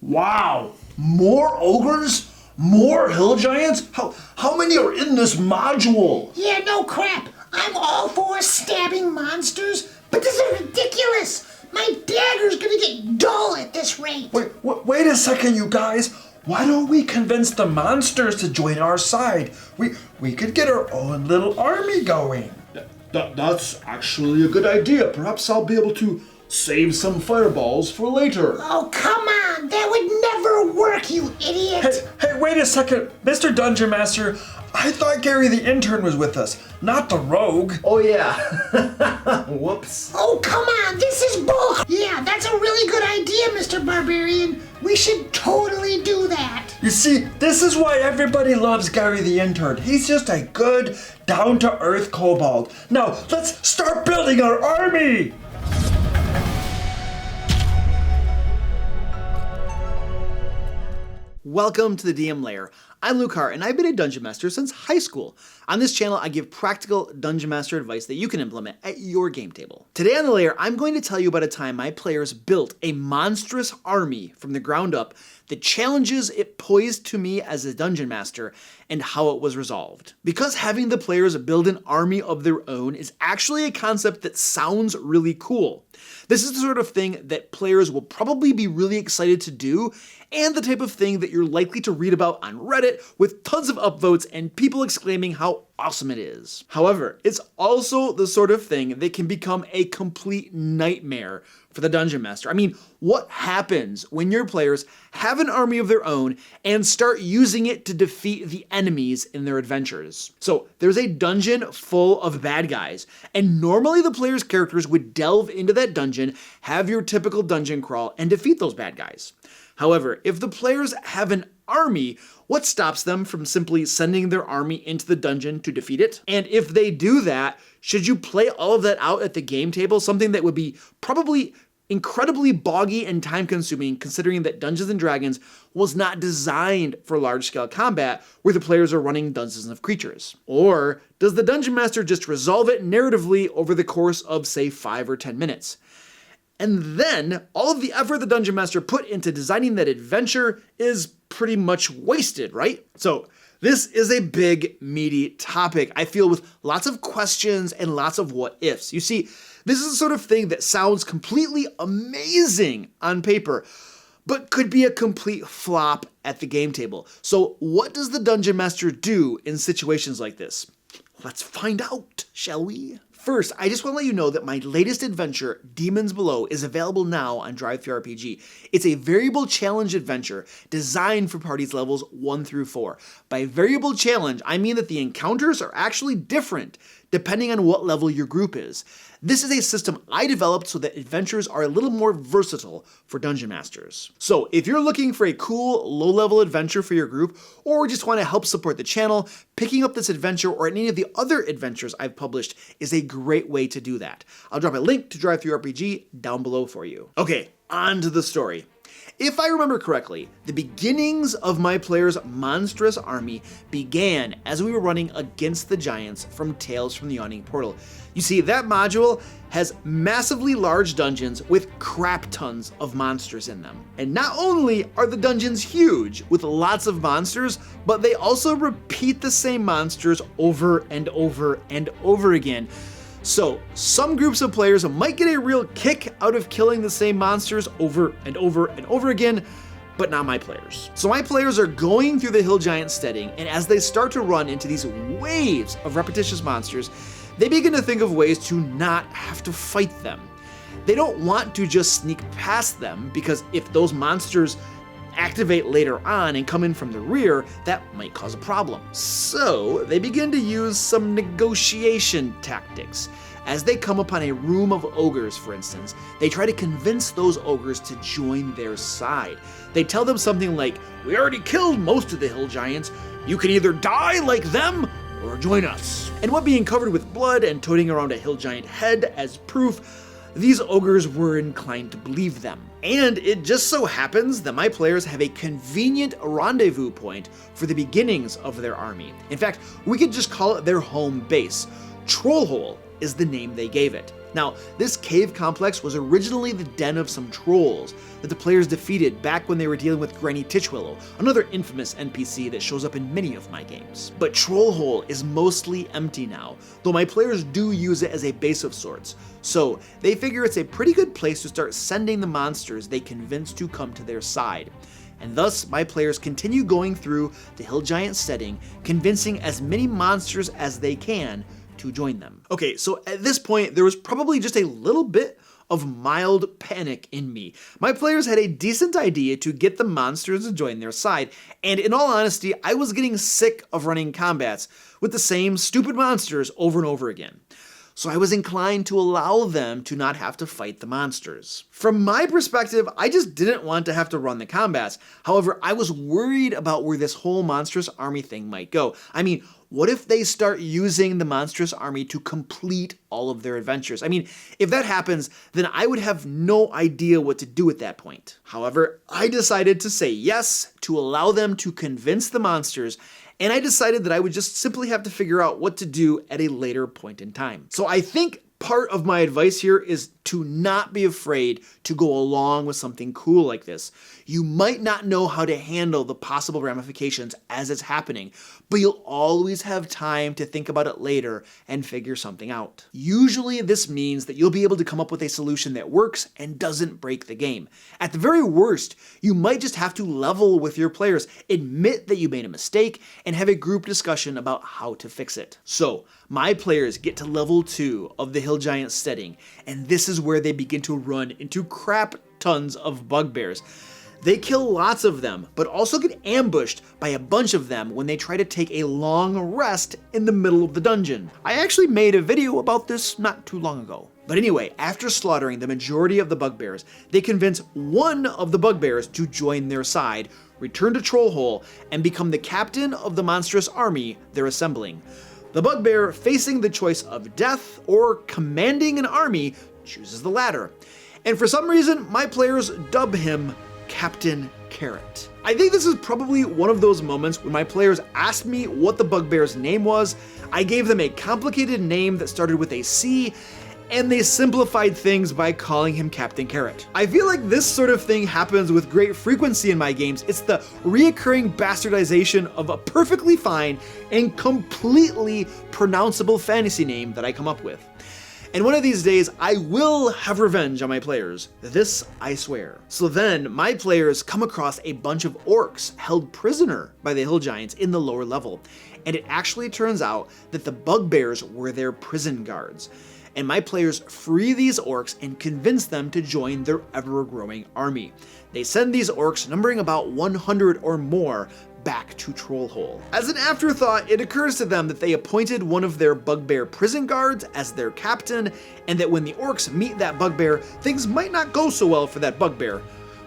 Wow, more ogres? More hill giants? How many are in this module? Yeah, no crap. I'm all for stabbing monsters, but this is ridiculous. My dagger's gonna get dull at this rate. Wait a second, you guys. Why don't we convince the monsters to join our side? We could get our own little army going. That's actually a good idea. Perhaps I'll be able to save some fireballs for later. Oh, come on. That would never work, you idiot. Hey, wait a second. Mr. Dungeon Master, I thought Gary the intern was with us, not the rogue. Oh yeah. Whoops. Oh, come on. This is bull. Yeah, that's a really good idea, Mr. Barbarian. We should totally do that. You see, this is why everybody loves Gary the intern. He's just a good, down-to-earth kobold. Now, let's start building our army. Welcome to the DM Lair. I'm Luke Hart, and I've been a Dungeon Master since high school. On this channel, I give practical Dungeon Master advice that you can implement at your game table. Today on the Lair, I'm going to tell you about a time my players built a monstrous army from the ground up, the challenges it posed to me as a Dungeon Master, and how it was resolved. Because having the players build an army of their own is actually a concept that sounds really cool. This is the sort of thing that players will probably be really excited to do, and the type of thing that you're likely to read about on Reddit with tons of upvotes and people exclaiming how awesome it is. However, it's also the sort of thing that can become a complete nightmare for the Dungeon Master. I mean, what happens when your players have an army of their own and start using it to defeat the enemies in their adventures? So there's a dungeon full of bad guys, and normally the player's characters would delve into that dungeon, have your typical dungeon crawl, and defeat those bad guys. However, if the players have an army, what stops them from simply sending their army into the dungeon to defeat it? And if they do that, should you play all of that out at the game table? Something that would be probably incredibly boggy and time-consuming, considering that Dungeons & Dragons was not designed for large-scale combat where the players are running dozens of creatures. Or does the Dungeon Master just resolve it narratively over the course of, say, 5 or 10 minutes? And then, all of the effort the Dungeon Master put into designing that adventure is pretty much wasted, right? So, this is a big, meaty topic, I feel, with lots of questions and lots of what-ifs. You see, this is the sort of thing that sounds completely amazing on paper, but could be a complete flop at the game table. So, what does the Dungeon Master do in situations like this? Let's find out, shall we? First, I just want to let you know that my latest adventure, Demons Below, is available now on DriveThruRPG. It's a variable challenge adventure designed for parties levels 1 through 4. By variable challenge, I mean that the encounters are actually different depending on what level your group is. This is a system I developed so that adventures are a little more versatile for Dungeon Masters. So if you're looking for a cool, low-level adventure for your group, or just want to help support the channel, picking up this adventure or any of the other adventures I've published is a great way to do that. I'll drop a link to DriveThruRPG down below for you. Okay, on to the story. If I remember correctly, the beginnings of my player's monstrous army began as we were running against the giants from Tales from the Yawning Portal. You see, that module has massively large dungeons with crap tons of monsters in them. And not only are the dungeons huge with lots of monsters, but they also repeat the same monsters over and over and over again. So, some groups of players might get a real kick out of killing the same monsters over and over and over again, but not my players. So my players are going through the Hill Giant steading, and as they start to run into these waves of repetitious monsters, they begin to think of ways to not have to fight them. They don't want to just sneak past them, because if those monsters activate later on and come in from the rear, that might cause a problem. So they begin to use some negotiation tactics. As they come upon a room of ogres, for instance, they try to convince those ogres to join their side. They tell them something like, "We already killed most of the hill giants. You can either die like them or join us." And what being covered with blood and toting around a hill giant head as proof, these ogres were inclined to believe them. And it just so happens that my players have a convenient rendezvous point for the beginnings of their army. In fact, we could just call it their home base. Trollhole is the name they gave it. Now, this cave complex was originally the den of some trolls that the players defeated back when they were dealing with Granny Titchwillow, another infamous NPC that shows up in many of my games. But Trollhole is mostly empty now, though my players do use it as a base of sorts, so they figure it's a pretty good place to start sending the monsters they convince to come to their side. And thus, my players continue going through the Hill Giant setting, convincing as many monsters as they can to join them. Okay, so at this point, there was probably just a little bit of mild panic in me. My players had a decent idea to get the monsters to join their side, and in all honesty, I was getting sick of running combats with the same stupid monsters over and over again. So I was inclined to allow them to not have to fight the monsters. From my perspective, I just didn't want to have to run the combats. However, I was worried about where this whole monstrous army thing might go. I mean, what if they start using the monstrous army to complete all of their adventures? I mean, if that happens, then I would have no idea what to do at that point. However, I decided to say yes to allow them to convince the monsters, and I decided that I would just simply have to figure out what to do at a later point in time. So I think part of my advice here is to not be afraid to go along with something cool like this. You might not know how to handle the possible ramifications as it's happening, but you'll always have time to think about it later and figure something out. Usually this means that you'll be able to come up with a solution that works and doesn't break the game. At the very worst, you might just have to level with your players, admit that you made a mistake, and have a group discussion about how to fix it. So, my players get to level 2 of the Hill Giant setting, and this is where they begin to run into crap tons of bugbears. They kill lots of them, but also get ambushed by a bunch of them when they try to take a long rest in the middle of the dungeon. I actually made a video about this not too long ago. But anyway, after slaughtering the majority of the bugbears, they convince one of the bugbears to join their side, return to Trollhole, and become the captain of the monstrous army they're assembling. The bugbear, facing the choice of death or commanding an army, chooses the latter. And for some reason, my players dub him Captain Carrot. I think this is probably one of those moments when my players asked me what the bugbear's name was. I gave them a complicated name that started with a C, and they simplified things by calling him Captain Carrot. I feel like this sort of thing happens with great frequency in my games. It's the reoccurring bastardization of a perfectly fine and completely pronounceable fantasy name that I come up with. And one of these days, I will have revenge on my players. This I swear. So then, my players come across a bunch of orcs held prisoner by the Hill Giants in the lower level. And it actually turns out that the bugbears were their prison guards. And my players free these orcs and convince them to join their ever-growing army. They send these orcs, numbering about 100 or more, back to Trollhole. As an afterthought, it occurs to them that they appointed one of their bugbear prison guards as their captain, and that when the orcs meet that bugbear, things might not go so well for that bugbear.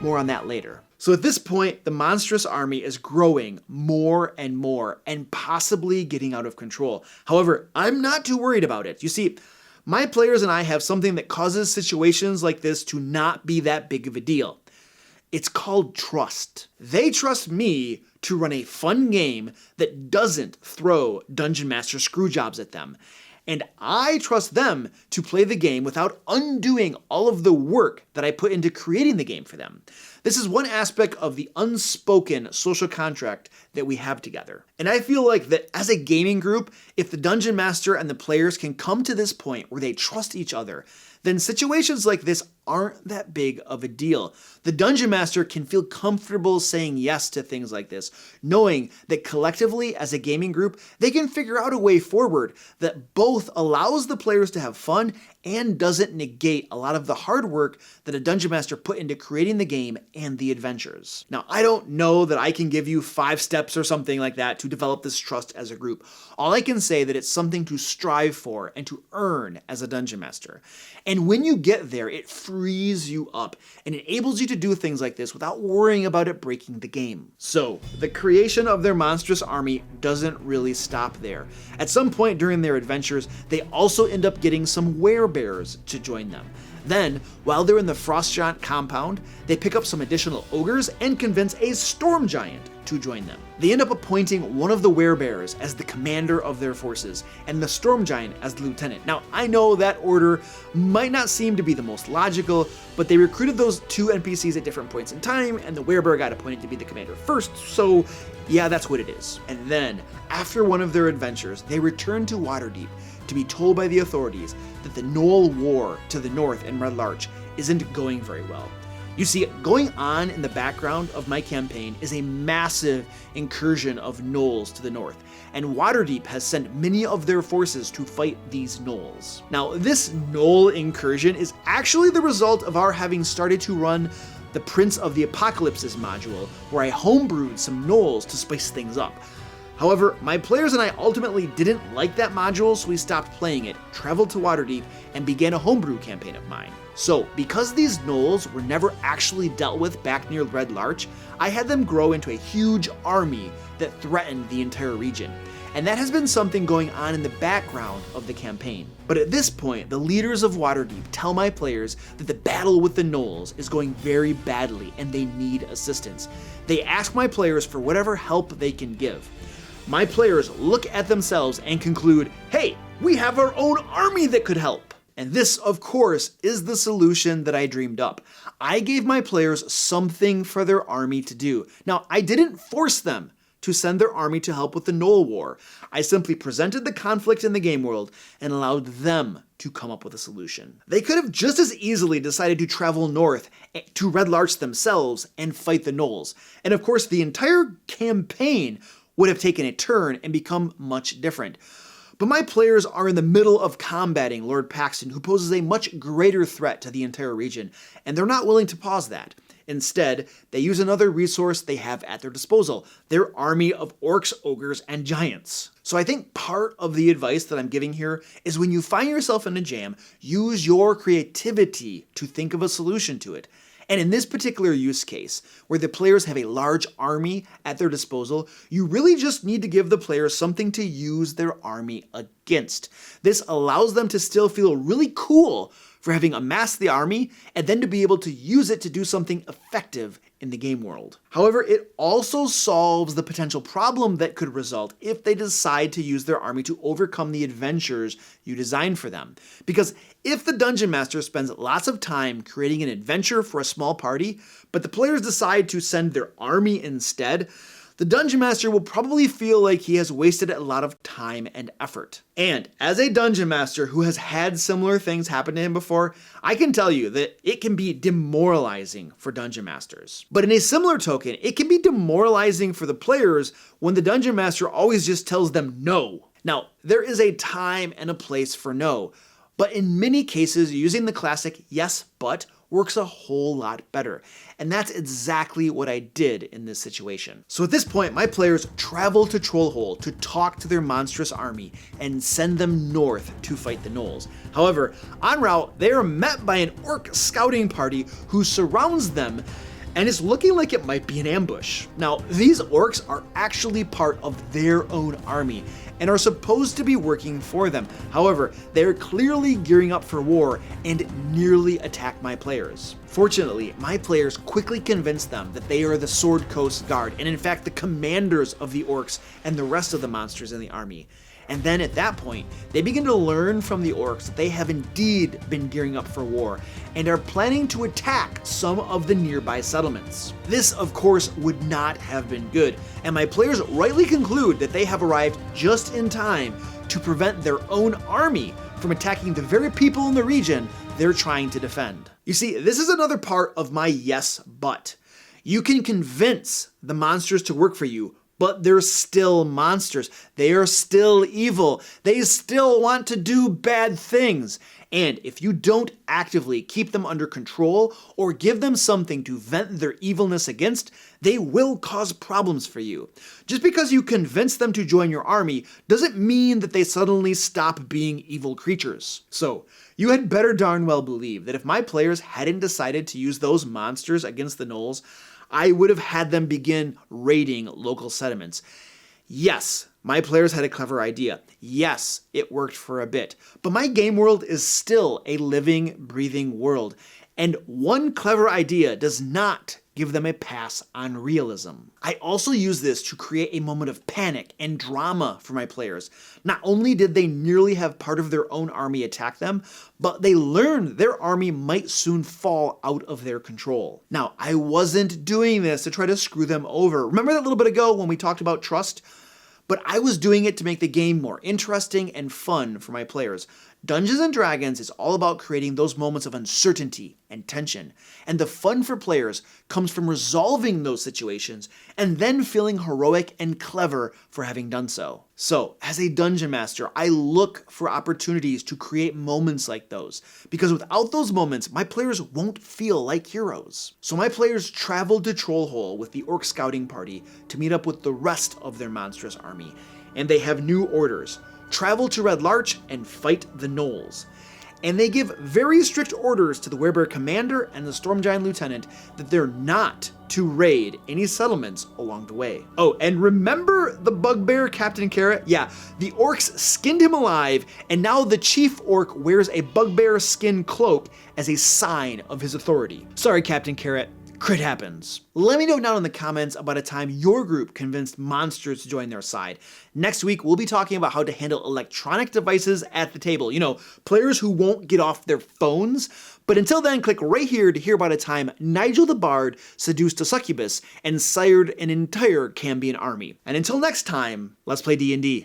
More on that later. So at this point, the monstrous army is growing more and more, and possibly getting out of control. However, I'm not too worried about it. You see, my players and I have something that causes situations like this to not be that big of a deal. It's called trust. They trust me to run a fun game that doesn't throw Dungeon Master screwjobs at them. And I trust them to play the game without undoing all of the work that I put into creating the game for them. This is one aspect of the unspoken social contract that we have together. And I feel like that as a gaming group, if the Dungeon Master and the players can come to this point where they trust each other, then situations like this aren't that big of a deal. The Dungeon Master can feel comfortable saying yes to things like this, knowing that collectively as a gaming group, they can figure out a way forward that both allows the players to have fun and doesn't negate a lot of the hard work that a Dungeon Master put into creating the game and the adventures. Now, I don't know that I can give you 5 steps or something like that to develop this trust as a group. All I can say that it's something to strive for and to earn as a Dungeon Master. And when you get there, it frees you up and enables you to do things like this without worrying about it breaking the game. So, the creation of their monstrous army doesn't really stop there. At some point during their adventures, they also end up getting some werebears to join them. Then, while they're in the Frost Giant compound, they pick up some additional ogres and convince a storm giant to join them. They end up appointing one of the werebears as the commander of their forces, and the storm giant as the lieutenant. Now, I know that order might not seem to be the most logical, but they recruited those two NPCs at different points in time, and the werebear got appointed to be the commander first, so yeah, that's what it is. And then, after one of their adventures, they return to Waterdeep to be told by the authorities that the Gnoll War to the north in Red Larch isn't going very well. You see, going on in the background of my campaign is a massive incursion of gnolls to the north, and Waterdeep has sent many of their forces to fight these gnolls. Now, this gnoll incursion is actually the result of our having started to run the Prince of the Apocalypses module, where I homebrewed some gnolls to spice things up. However, my players and I ultimately didn't like that module, so we stopped playing it, traveled to Waterdeep, and began a homebrew campaign of mine. So, because these gnolls were never actually dealt with back near Red Larch, I had them grow into a huge army that threatened the entire region. And that has been something going on in the background of the campaign. But at this point, the leaders of Waterdeep tell my players that the battle with the gnolls is going very badly and they need assistance. They ask my players for whatever help they can give. My players look at themselves and conclude, hey, we have our own army that could help. And this, of course, is the solution that I dreamed up. I gave my players something for their army to do. Now, I didn't force them to send their army to help with the Gnoll War. I simply presented the conflict in the game world and allowed them to come up with a solution. They could have just as easily decided to travel north to Red Larch themselves and fight the gnolls. And of course, the entire campaign would have taken a turn and become much different. But my players are in the middle of combating Lord Paxton, who poses a much greater threat to the entire region, and they're not willing to pause that. Instead, they use another resource they have at their disposal, their army of orcs, ogres, and giants. So I think part of the advice that I'm giving here is when you find yourself in a jam, use your creativity to think of a solution to it. And in this particular use case, where the players have a large army at their disposal, you really just need to give the players something to use their army against. This allows them to still feel really cool for having amassed the army, and then to be able to use it to do something effective in the game world. However, it also solves the potential problem that could result if they decide to use their army to overcome the adventures you designed for them. Because if the Dungeon Master spends lots of time creating an adventure for a small party, but the players decide to send their army instead, the Dungeon Master will probably feel like he has wasted a lot of time and effort. And as a Dungeon Master who has had similar things happen to him before, I can tell you that it can be demoralizing for Dungeon Masters. But in a similar token, it can be demoralizing for the players when the Dungeon Master always just tells them no. Now, there is a time and a place for no, but in many cases, using the classic yes, but works a whole lot better. And that's exactly what I did in this situation. So at this point, my players travel to Trollhole to talk to their monstrous army and send them north to fight the gnolls. However, en route, they are met by an orc scouting party who surrounds them, and it's looking like it might be an ambush. Now, these orcs are actually part of their own army and are supposed to be working for them. However, they are clearly gearing up for war and nearly attack my players. Fortunately, my players quickly convince them that they are the Sword Coast Guard, and in fact the commanders of the orcs and the rest of the monsters in the army. And then at that point, they begin to learn from the orcs that they have indeed been gearing up for war and are planning to attack some of the nearby settlements. This, of course, would not have been good, and my players rightly conclude that they have arrived just in time to prevent their own army from attacking the very people in the region they're trying to defend. You see, this is another part of my yes, but. You can convince the monsters to work for you, but they're still monsters. They are still evil. They still want to do bad things. And if you don't actively keep them under control or give them something to vent their evilness against, they will cause problems for you. Just because you convince them to join your army doesn't mean that they suddenly stop being evil creatures. So, you had better darn well believe that if my players hadn't decided to use those monsters against the gnolls, I would have had them begin raiding local settlements. Yes, my players had a clever idea. Yes, it worked for a bit. But my game world is still a living, breathing world. And one clever idea does not give them a pass on realism. I also use this to create a moment of panic and drama for my players. Not only did they nearly have part of their own army attack them, but they learned their army might soon fall out of their control. Now, I wasn't doing this to try to screw them over. Remember that little bit ago when we talked about trust? But I was doing it to make the game more interesting and fun for my players. Dungeons & Dragons is all about creating those moments of uncertainty and tension, and the fun for players comes from resolving those situations and then feeling heroic and clever for having done so. So, as a dungeon master, I look for opportunities to create moments like those, because without those moments, my players won't feel like heroes. So my players traveled to Trollhole with the orc scouting party to meet up with the rest of their monstrous army, and they have new orders. Travel to Red Larch and fight the gnolls. And they give very strict orders to the Werebear commander and the Storm Giant lieutenant that they're not to raid any settlements along the way. Oh, and remember the bugbear Captain Carrot? Yeah, the orcs skinned him alive, and now the chief orc wears a bugbear skin cloak as a sign of his authority. Sorry, Captain Carrot. Crit happens. Let me know down in the comments about a time your group convinced monsters to join their side. Next week, we'll be talking about how to handle electronic devices at the table. You know, players who won't get off their phones. But until then, click right here to hear about a time Nigel the Bard seduced a succubus and sired an entire Cambion army. And until next time, let's play D&D.